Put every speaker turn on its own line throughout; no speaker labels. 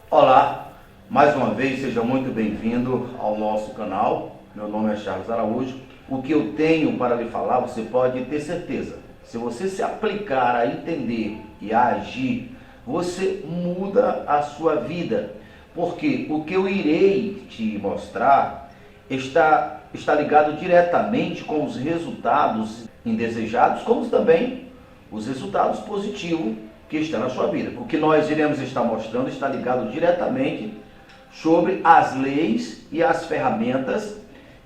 Olá, mais uma vez seja muito bem-vindo ao nosso canal. Meu nome é Charles Araújo. O que eu tenho para lhe falar, você pode ter certeza. Se você se aplicar a entender e a agir, você muda a sua vida. Porque o que eu irei te mostrar está ligado diretamente com os resultados indesejados, como também os resultados positivos que está na sua vida. O que nós iremos estar mostrando está ligado diretamente sobre as leis e as ferramentas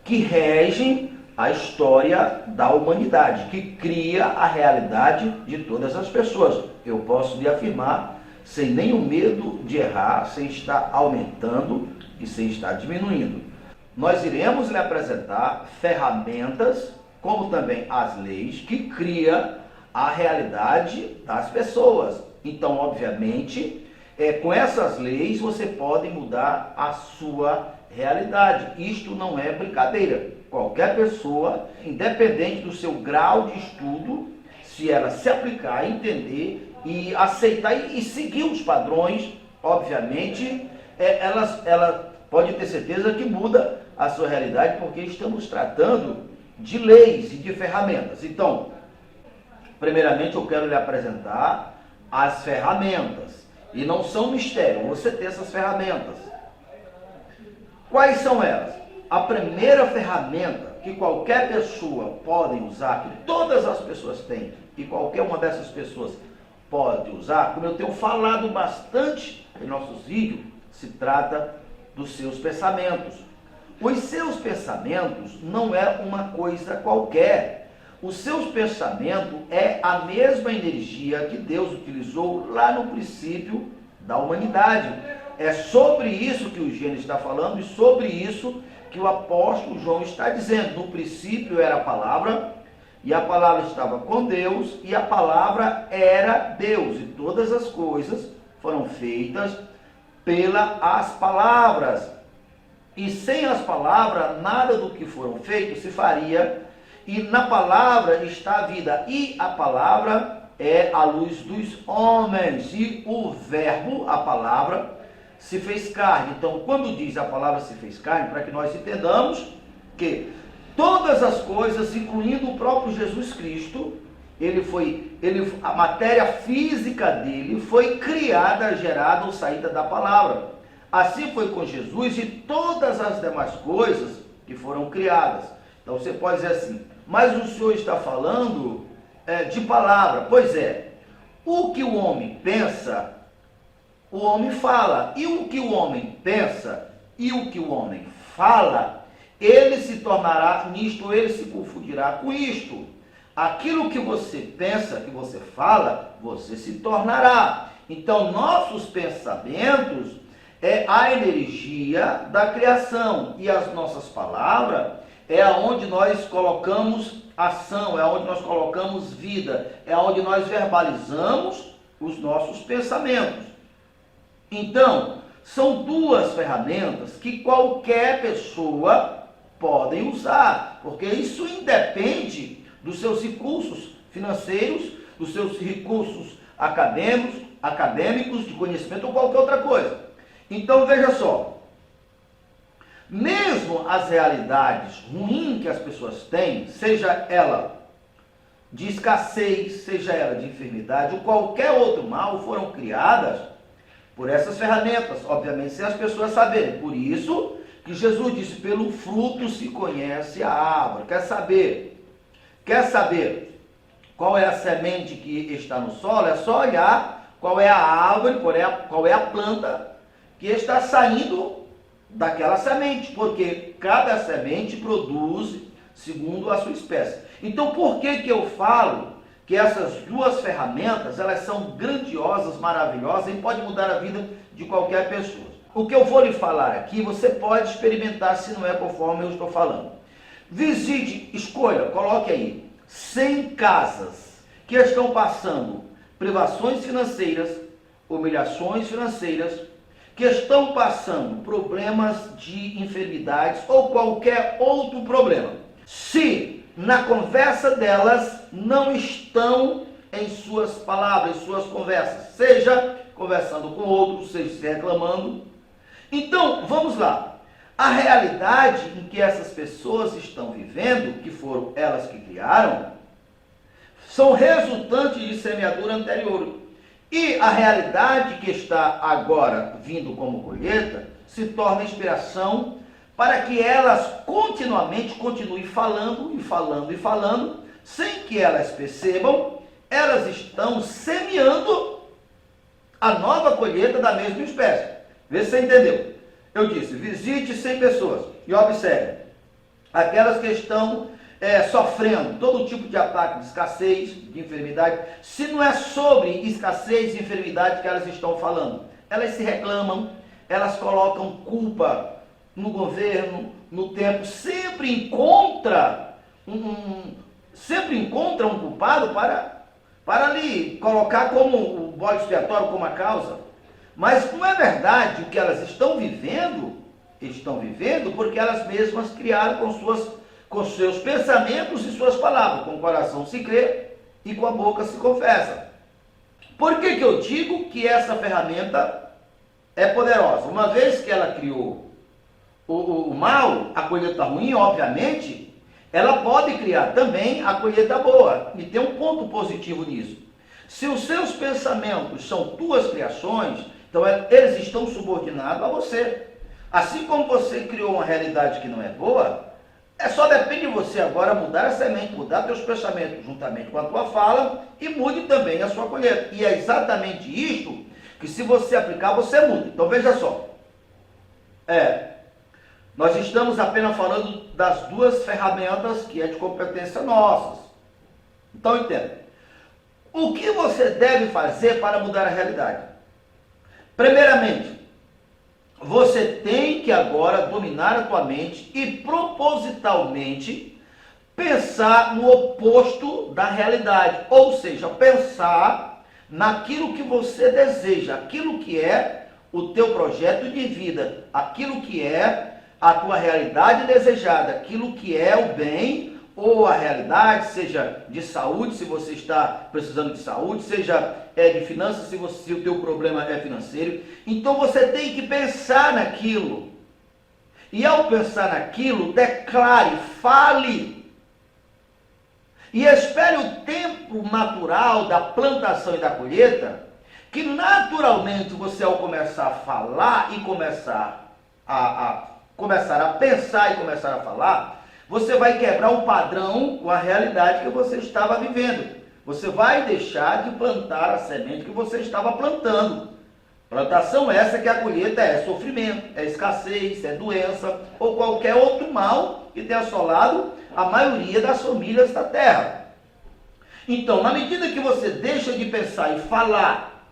que regem a história da humanidade, que cria a realidade de todas as pessoas. Eu posso lhe afirmar, sem nenhum medo de errar, sem estar aumentando e sem estar diminuindo. Nós iremos lhe apresentar ferramentas, como também as leis, que cria a realidade das pessoas. Então, obviamente, com essas leis você pode mudar a sua realidade. Isto não é brincadeira. Qualquer pessoa, independente do seu grau de estudo, se ela se aplicar, entender e aceitar e seguir os padrões, obviamente, ela pode ter certeza que muda a sua realidade, porque estamos tratando de leis e de ferramentas. Então, primeiramente, eu quero lhe apresentar as ferramentas. E não são mistério, você ter essas ferramentas. Quais são elas? A primeira ferramenta que qualquer pessoa pode usar, que todas as pessoas têm, e qualquer uma dessas pessoas pode usar, como eu tenho falado bastante em nossos vídeos, se trata dos seus pensamentos. Os seus pensamentos não é uma coisa qualquer. Os seus pensamentos é a mesma energia que Deus utilizou lá no princípio da humanidade. É sobre isso que o Gênesis está falando e sobre isso que o apóstolo João está dizendo. No princípio era a palavra, e a palavra estava com Deus, e a palavra era Deus. E todas as coisas foram feitas pelas palavras. E sem as palavras, nada do que foram feito se faria. E na palavra está a vida, e a palavra é a luz dos homens, e o verbo, a palavra, se fez carne. Então, quando diz a palavra se fez carne, para que nós entendamos que todas as coisas, incluindo o próprio Jesus Cristo, a matéria física dele foi criada, gerada ou saída da palavra. Assim foi com Jesus e todas as demais coisas que foram criadas. Então você pode dizer assim, mas o Senhor está falando de palavra. Pois é, o que o homem pensa, o homem fala. E o que o homem pensa e o que o homem fala, ele se tornará nisto, ele se confundirá com isto. Aquilo que você pensa, que você fala, você se tornará. Então nossos pensamentos é a energia da criação, e as nossas palavras é aonde nós colocamos ação, é onde nós colocamos vida, é onde nós verbalizamos os nossos pensamentos. Então, são duas ferramentas que qualquer pessoa pode usar, porque isso independe dos seus recursos financeiros, dos seus recursos acadêmicos, de conhecimento ou qualquer outra coisa. Então, veja só. Mesmo as realidades ruins que as pessoas têm, seja ela de escassez, seja ela de enfermidade ou qualquer outro mal, foram criadas por essas ferramentas, obviamente sem as pessoas saberem. Por isso que Jesus disse, pelo fruto se conhece a árvore. Quer saber qual é a semente que está no solo? É só olhar qual é a árvore, qual é a planta que está saindo daquela semente, porque cada semente produz segundo a sua espécie. Então, por que eu falo que essas duas ferramentas, elas são grandiosas, maravilhosas e podem mudar a vida de qualquer pessoa? O que eu vou lhe falar aqui, você pode experimentar se não é conforme eu estou falando. Visite, escolha, coloque aí, 100 casas que estão passando privações financeiras, humilhações financeiras, que estão passando problemas de enfermidades ou qualquer outro problema. Se na conversa delas não estão em suas palavras, em suas conversas, seja conversando com outros, seja se reclamando. Então, vamos lá. A realidade em que essas pessoas estão vivendo, que foram elas que criaram, são resultantes de semeadura anterior. E a realidade que está agora vindo como colheita se torna inspiração para que elas continuamente continuem falando e falando e falando, sem que elas percebam, elas estão semeando a nova colheita da mesma espécie. Vê se você entendeu. Eu disse, visite 100 pessoas e observe aquelas que estão sofrendo todo tipo de ataque de escassez, de enfermidade. Se não é sobre escassez e enfermidade que elas estão falando, elas se reclamam, elas colocam culpa no governo, no tempo, sempre encontra um culpado para lhe colocar como o bode expiatório, como a causa. Mas não é verdade o que elas estão vivendo porque elas mesmas criaram com seus pensamentos e suas palavras. Com o coração se crê e com a boca se confessa. Por que eu digo que essa ferramenta é poderosa? Uma vez que ela criou o mal, a colheita ruim, obviamente, ela pode criar também a colheita boa. E tem um ponto positivo nisso. Se os seus pensamentos são tuas criações, então eles estão subordinados a você. Assim como você criou uma realidade que não é boa, só depende de você agora mudar a semente, mudar teus pensamentos juntamente com a tua fala e mude também a sua colheita. E é exatamente isto que, se você aplicar, você muda. Então veja só. Nós estamos apenas falando das duas ferramentas que é de competência nossas. Então entenda. O que você deve fazer para mudar a realidade? Primeiramente, você tem que agora dominar a tua mente e propositalmente pensar no oposto da realidade. Ou seja, pensar naquilo que você deseja, aquilo que é o teu projeto de vida, aquilo que é a tua realidade desejada, aquilo que é o bem ou a realidade, seja de saúde, se você está precisando de saúde, seja de finanças, se o teu problema é financeiro. Então você tem que pensar naquilo. E ao pensar naquilo, declare, fale. E espere o tempo natural da plantação e da colheita, que naturalmente você, ao começar a falar e começar a pensar e começar a falar, você vai quebrar o padrão com a realidade que você estava vivendo. Você vai deixar de plantar a semente que você estava plantando. Plantação essa que a colheita é sofrimento, é escassez, é doença ou qualquer outro mal que tenha assolado a maioria das famílias da terra. Então, na medida que você deixa de pensar e falar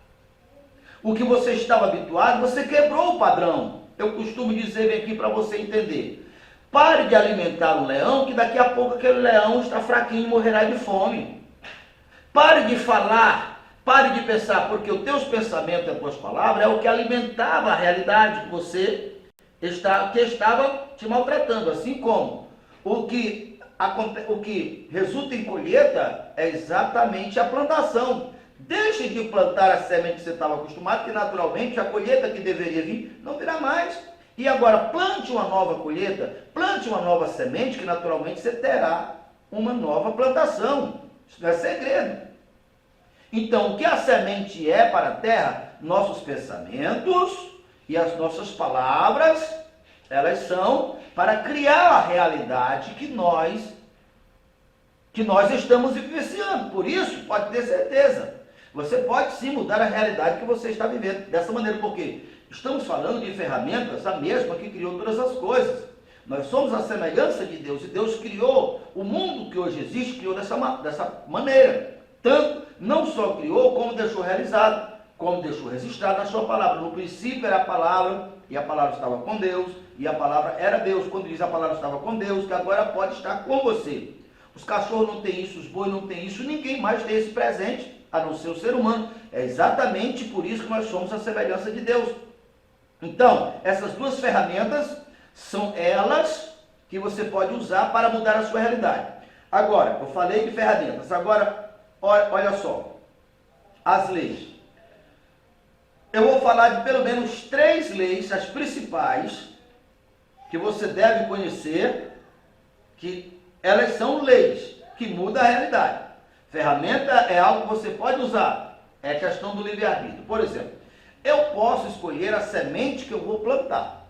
o que você estava habituado, você quebrou o padrão. Eu costumo dizer aqui para você entender. Pare de alimentar um leão, que daqui a pouco aquele leão está fraquinho e morrerá de fome. Pare de falar, pare de pensar, porque os teus pensamentos e as tuas palavras é o que alimentava a realidade que você estava te maltratando. Assim como o que resulta em colheita é exatamente a plantação. Deixe de plantar a semente que você estava acostumado, que naturalmente a colheita que deveria vir não virá mais. E agora plante uma nova colheita, plante uma nova semente, que naturalmente você terá uma nova plantação. Isso não é segredo. Então, o que a semente é para a terra? Nossos pensamentos e as nossas palavras, elas são para criar a realidade que nós estamos vivenciando. Por isso, pode ter certeza, você pode sim mudar a realidade que você está vivendo. Dessa maneira, por quê? Estamos falando de ferramentas, a mesma que criou todas as coisas. Nós somos a semelhança de Deus, e Deus criou o mundo que hoje existe, criou dessa maneira. Tanto, não só criou, como deixou realizado, como deixou registrado na sua palavra. No princípio era a palavra, e a palavra estava com Deus, e a palavra era Deus. Quando diz a palavra estava com Deus, que agora pode estar com você. Os cachorros não têm isso, os bois não têm isso, ninguém mais tem esse presente, a não ser o ser humano. É exatamente por isso que nós somos a semelhança de Deus. Então, essas duas ferramentas são elas que você pode usar para mudar a sua realidade. Agora, eu falei de ferramentas. Agora, olha só. As leis. eu vou falar de pelo menos 3 leis, as principais, que você deve conhecer, que elas são leis, que mudam a realidade. Ferramenta é algo que você pode usar, é questão do livre-arbítrio. Por exemplo, eu posso escolher a semente que eu vou plantar.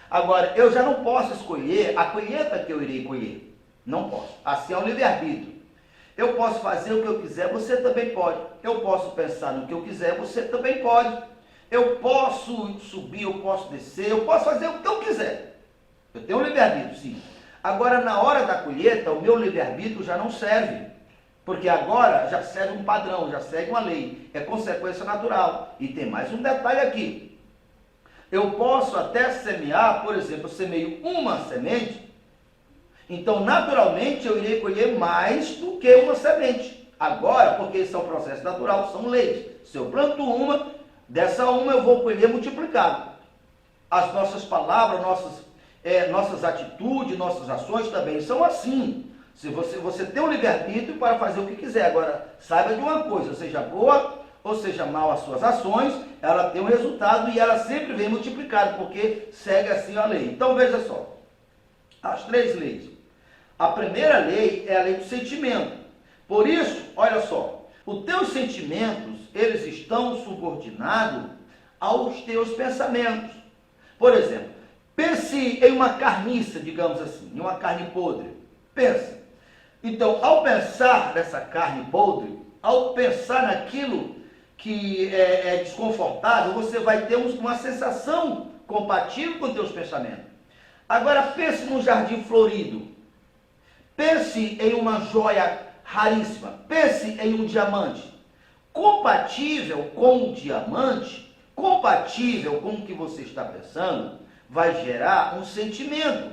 Agora, eu já não posso escolher a colheita que eu irei colher. Não posso. Assim é o livre-arbítrio. Eu posso fazer o que eu quiser, você também pode. Eu posso pensar no que eu quiser, você também pode. Eu posso subir, eu posso descer, eu posso fazer o que eu quiser. Eu tenho um livre-arbítrio, sim. Agora, na hora da colheita, o meu livre-arbítrio já não serve. Porque agora já segue um padrão, já segue uma lei. É consequência natural. E tem mais um detalhe aqui. Eu posso até semear, por exemplo, eu semeio uma semente, então naturalmente eu irei colher mais do que uma semente. Agora, porque isso é um processo natural, são leis. Se eu planto uma, dessa uma eu vou colher multiplicado. As nossas palavras, nossas atitudes, nossas ações também são assim. Se você tem um livre-arbítrio para fazer o que quiser. Agora, saiba de uma coisa, seja boa ou seja mal as suas ações, ela tem um resultado e ela sempre vem multiplicada, porque segue assim a lei. Então, veja só, as 3 leis. A primeira lei é a lei do sentimento. Por isso, olha só, os teus sentimentos, eles estão subordinados aos teus pensamentos. Por exemplo, pense em uma carniça, digamos assim, em uma carne podre. Pensa. Então, ao pensar nessa carne podre, ao pensar naquilo que é desconfortável, você vai ter uma sensação compatível com os teus pensamentos. Agora pense num jardim florido. Pense em uma joia raríssima. Pense em um diamante. Compatível com o diamante, compatível com o que você está pensando, vai gerar um sentimento.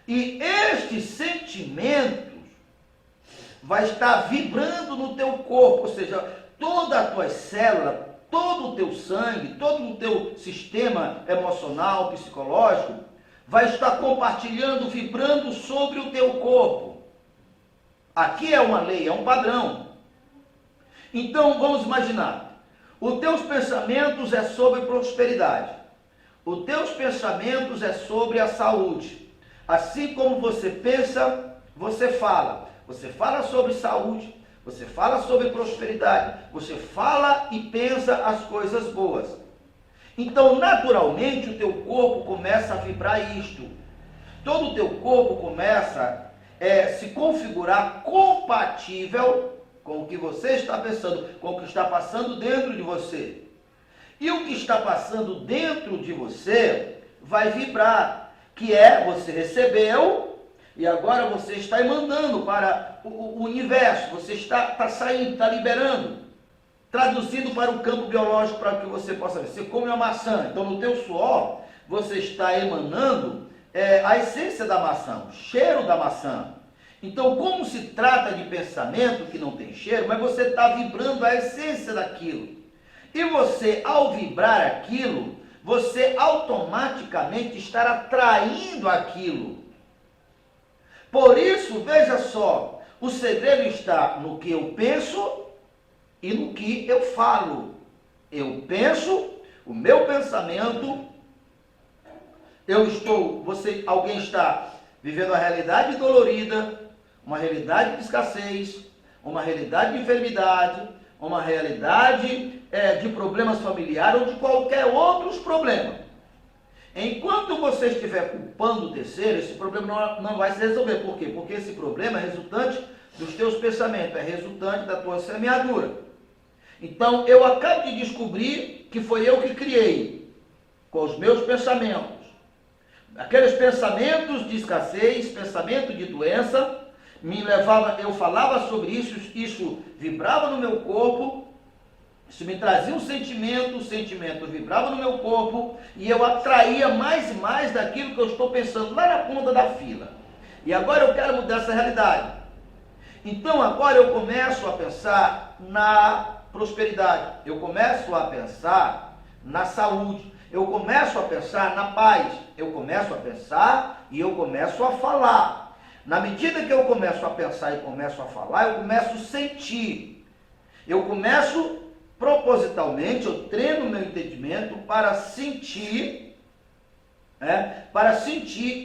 E este sentimento vai estar vibrando no teu corpo, ou seja, toda a tua célula, todo o teu sangue, todo o teu sistema emocional, psicológico, vai estar compartilhando, vibrando sobre o teu corpo. Aqui é uma lei, é um padrão. Então, vamos imaginar, os teus pensamentos é sobre prosperidade, os teus pensamentos é sobre a saúde. Assim como você pensa, você fala. Você fala sobre saúde, você fala sobre prosperidade, você fala e pensa as coisas boas. Então, naturalmente, o teu corpo começa a vibrar isto. Todo o teu corpo começa a se configurar compatível com o que você está pensando, com o que está passando dentro de você. E o que está passando dentro de você vai vibrar, que é, você recebeu, e agora você está emandando para o universo, você está saindo, está liberando, traduzindo para o campo biológico para que você possa ver. Você come uma maçã, então no teu suor você está emanando a essência da maçã, o cheiro da maçã. Então, como se trata de pensamento que não tem cheiro, mas você está vibrando a essência daquilo. E você, ao vibrar aquilo, você automaticamente está atraindo aquilo. Por isso, veja só, o segredo está no que eu penso e no que eu falo. Eu penso, o meu pensamento, alguém está vivendo uma realidade dolorida, uma realidade de escassez, uma realidade de enfermidade, uma realidade de problemas familiares ou de qualquer outros problemas. Enquanto você estiver culpando o terceiro, esse problema não vai se resolver. Por quê? Porque esse problema é resultante dos teus pensamentos, é resultante da tua semeadura. Então, eu acabo de descobrir que foi eu que criei, com os meus pensamentos. Aqueles pensamentos de escassez, pensamento de doença, eu falava sobre isso, isso vibrava no meu corpo, isso me trazia um sentimento, o sentimento vibrava no meu corpo, e eu atraía mais e mais daquilo que eu estou pensando lá na ponta da fila. E agora eu quero mudar essa realidade. Então agora eu começo a pensar na prosperidade, eu começo a pensar na saúde, eu começo a pensar na paz, eu começo a pensar e eu começo a falar. Na medida que eu começo a pensar e começo a falar, eu começo a sentir. Eu começo propositalmente, eu treino o meu entendimento para sentir,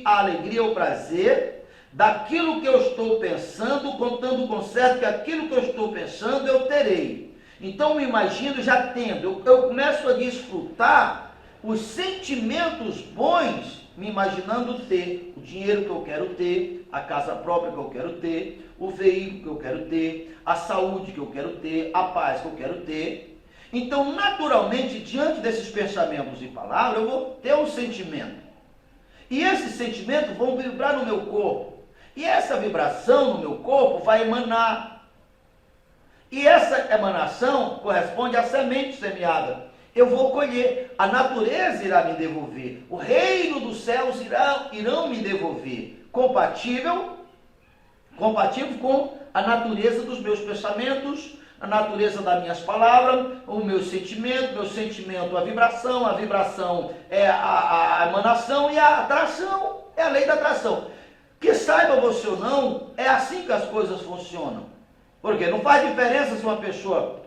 a alegria, o prazer daquilo que eu estou pensando, contando com certo que aquilo que eu estou pensando eu terei. Então me imagino já tendo, eu começo a desfrutar os sentimentos bons, me imaginando ter o dinheiro que eu quero ter, a casa própria que eu quero ter, o veículo que eu quero ter, a saúde que eu quero ter, a paz que eu quero ter. Então, naturalmente, diante desses pensamentos e palavras, eu vou ter um sentimento. E esses sentimentos vão vibrar no meu corpo. E essa vibração no meu corpo vai emanar. E essa emanação corresponde à semente semeada. Eu vou colher, a natureza irá me devolver, o reino dos céus irão me devolver, compatível com a natureza dos meus pensamentos, a natureza das minhas palavras, o meu sentimento, a vibração é a emanação e a atração, é a lei da atração. Que saiba você ou não, é assim que as coisas funcionam. Porque não faz diferença se uma pessoa,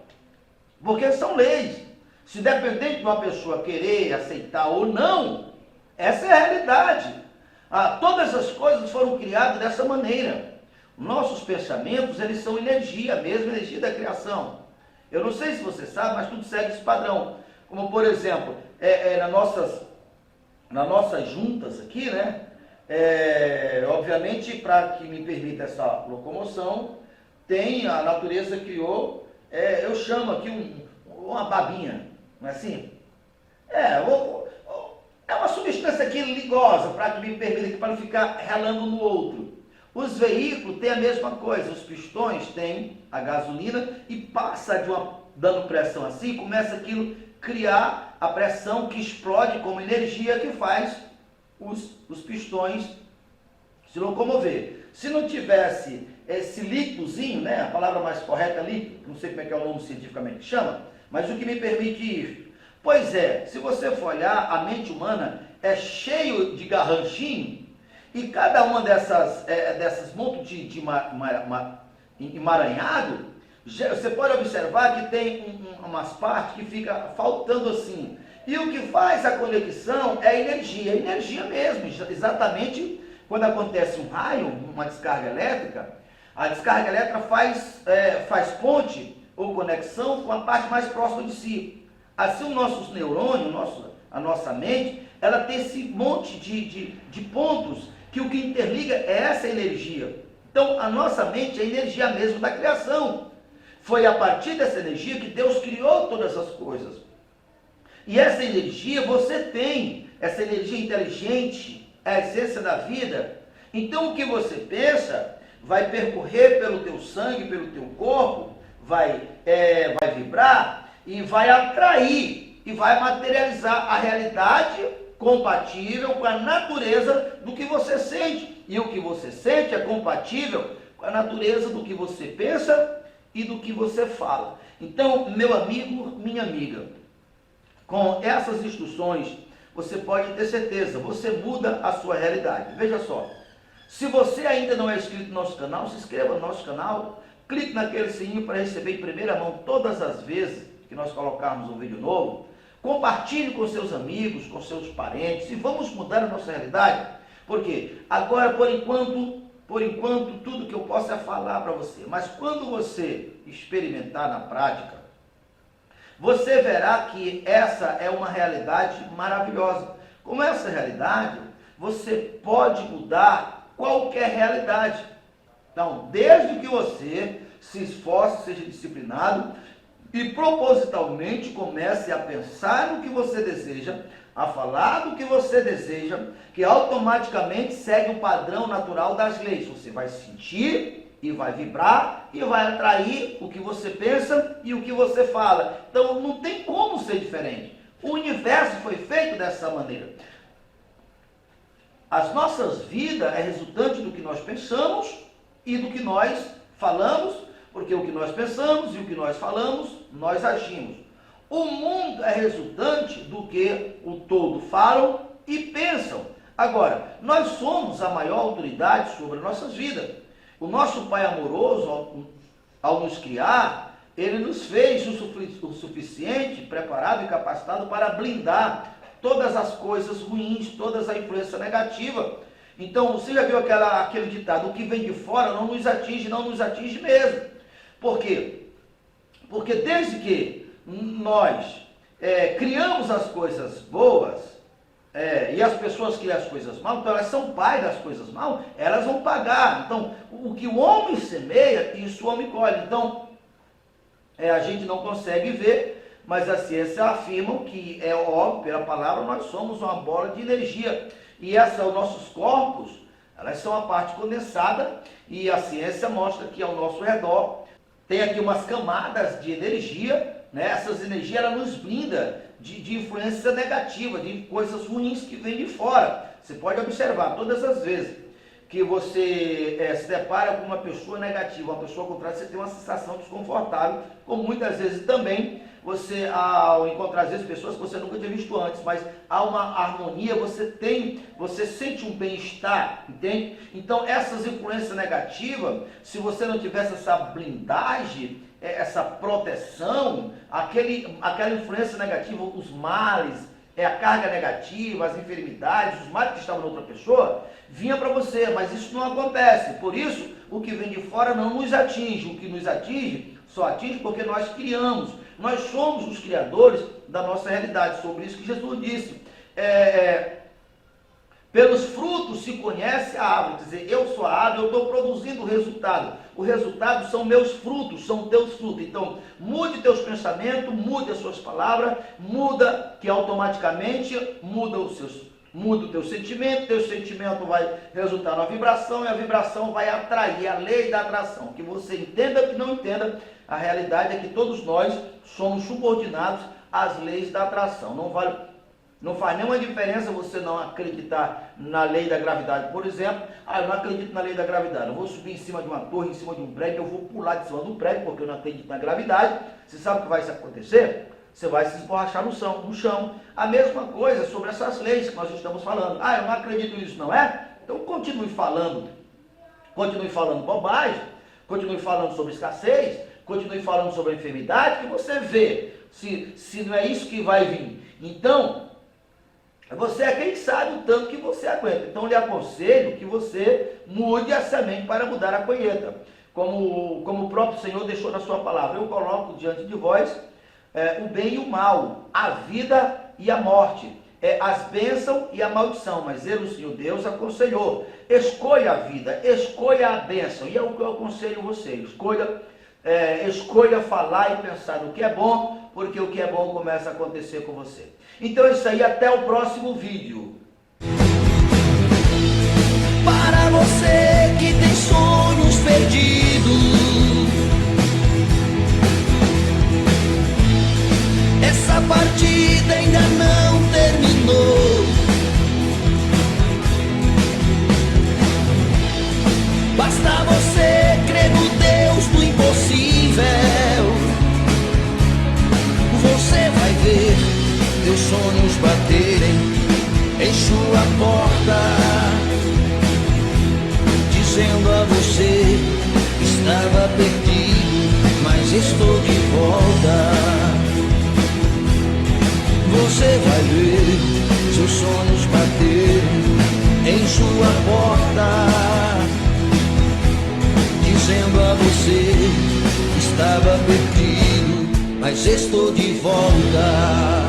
porque são leis. Se dependente de uma pessoa querer, aceitar ou não, essa é a realidade. Todas as coisas foram criadas dessa maneira. Nossos pensamentos, eles são energia, a mesma energia da criação. Eu não sei se você sabe, mas tudo segue esse padrão. Como, por exemplo, nas nossas juntas aqui, né? Obviamente, para que me permita essa locomoção, a natureza criou, eu chamo aqui uma babinha. Não é assim? É uma substância aqui ligosa, para que me permita, para não ficar relando no outro. Os veículos têm a mesma coisa, os pistões têm a gasolina e passa dando pressão assim, começa aquilo criar a pressão que explode como energia que faz os pistões se locomover. Se não tivesse esse líquidozinho, né, a palavra mais correta ali, não sei como é que é o nome cientificamente que chama, mas o que me permite ir? Pois se você for olhar, a mente humana é cheio de garranchinho, e cada uma dessas montos de emaranhado, você pode observar que tem umas partes que fica faltando assim. E o que faz a conexão é energia mesmo, exatamente quando acontece um raio, uma descarga elétrica, a descarga elétrica faz ponte ou conexão com a parte mais próxima de si. Assim, os nossos neurônios, a nossa mente, ela tem esse monte de pontos que o que interliga é essa energia. Então, a nossa mente é a energia mesmo da criação. Foi a partir dessa energia que Deus criou todas as coisas. E essa energia você tem, essa energia inteligente, é a essência da vida. Então, o que você pensa vai percorrer pelo teu sangue, pelo teu corpo, vai vibrar e vai atrair e vai materializar a realidade compatível com a natureza do que você sente. E o que você sente é compatível com a natureza do que você pensa e do que você fala. Então, meu amigo, minha amiga, com essas instruções, você pode ter certeza, você muda a sua realidade. Veja só, se você ainda não é inscrito no nosso canal, se inscreva no nosso canal, clique naquele sininho para receber em primeira mão todas as vezes que nós colocarmos um vídeo novo. Compartilhe com seus amigos, com seus parentes, e vamos mudar a nossa realidade. Porque agora, por enquanto, tudo que eu posso é falar para você. Mas quando você experimentar na prática, você verá que essa é uma realidade maravilhosa. Com essa realidade, você pode mudar qualquer realidade. Então, desde que você se esforce, seja disciplinado e propositalmente comece a pensar no que você deseja, a falar do que você deseja, que automaticamente segue o padrão natural das leis. Você vai sentir e vai vibrar e vai atrair o que você pensa e o que você fala. Então não tem como ser diferente. O universo foi feito dessa maneira. As nossas vidas é resultante do que nós pensamos e do que nós falamos, porque o que nós pensamos e o que nós falamos, nós agimos. O mundo é resultante do que o todo falam e pensam. Agora, nós somos a maior autoridade sobre nossas vidas. O nosso Pai amoroso, ao nos criar, Ele nos fez o suficiente, preparado e capacitado para blindar todas as coisas ruins, toda a influência negativa. Então, você já viu aquele ditado, o que vem de fora não nos atinge mesmo. Por quê? Porque desde que nós criamos as coisas boas, e as pessoas criam as coisas mal, então elas são pai das coisas mal, elas vão pagar. Então, o que o homem semeia, isso o homem colhe. Então, a gente não consegue ver, mas a ciência afirma que é óbvio, pela palavra, nós somos uma bola de energia. E os nossos corpos, elas são a parte condensada, e a ciência mostra que ao nosso redor tem aqui umas camadas de energia, né? Essas energias ela nos blinda de influência negativa, de coisas ruins que vêm de fora. Você pode observar todas as vezes que você se depara com uma pessoa negativa, uma pessoa contrária, você tem uma sensação desconfortável, como muitas vezes também você, ao encontrar às vezes pessoas que você nunca tinha visto antes, mas há uma harmonia, você sente um bem-estar, entende? Então essas influências negativas, se você não tivesse essa blindagem, essa proteção, aquela influência negativa, os males, a carga negativa, as enfermidades, os males que estavam na outra pessoa, vinha para você, mas isso não acontece. Por isso, o que vem de fora não nos atinge. O que nos atinge, só atinge porque nós criamos. Nós somos os criadores da nossa realidade. Sobre isso que Jesus disse. Pelos frutos se conhece a árvore. Quer dizer, eu sou a árvore, eu estou produzindo o resultado. O resultado são meus frutos, são teus frutos. Então, mude teus pensamentos, mude as suas palavras, muda que automaticamente muda o teu sentimento vai resultar na vibração, e a vibração vai atrair, a lei da atração. Que você entenda ou que não entenda, a realidade é que todos nós somos subordinados às leis da atração. Não faz nenhuma diferença você não acreditar na lei da gravidade. Por exemplo, eu não acredito na lei da gravidade. Eu vou subir em cima de uma torre, em cima de um prédio, eu vou pular de cima do prédio porque eu não acredito na gravidade. Você sabe o que vai acontecer? Você vai se esborrachar no chão. A mesma coisa sobre essas leis que nós estamos falando. Eu não acredito nisso, não é? Então continue falando bobagem, continue falando sobre escassez, continue falando sobre a enfermidade, que você vê se não é isso que vai vir. Então, você é quem sabe o tanto que você aguenta. Então, lhe aconselho que você mude a semente para mudar a colheita. Como o próprio Senhor deixou na sua palavra. Eu coloco diante de vós o bem e o mal, a vida e a morte, as bênçãos e a maldição. Mas ele, o Senhor Deus, aconselhou. Escolha a vida, escolha a bênção. E é o que eu aconselho você. Escolha falar e pensar no que é bom, porque o que é bom começa a acontecer com você. Então é isso aí, até o próximo vídeo.
Para você que tem sonhos perdidos, essa partida ainda não terminou. Basta você crer no Deus do impossível. Você vai ver teus sonhos baterem em sua porta, dizendo a você: estava perdido, mas estou de volta. Você vai ver seus sonhos baterem em sua porta, dizendo a você: estava perdido, mas estou de volta.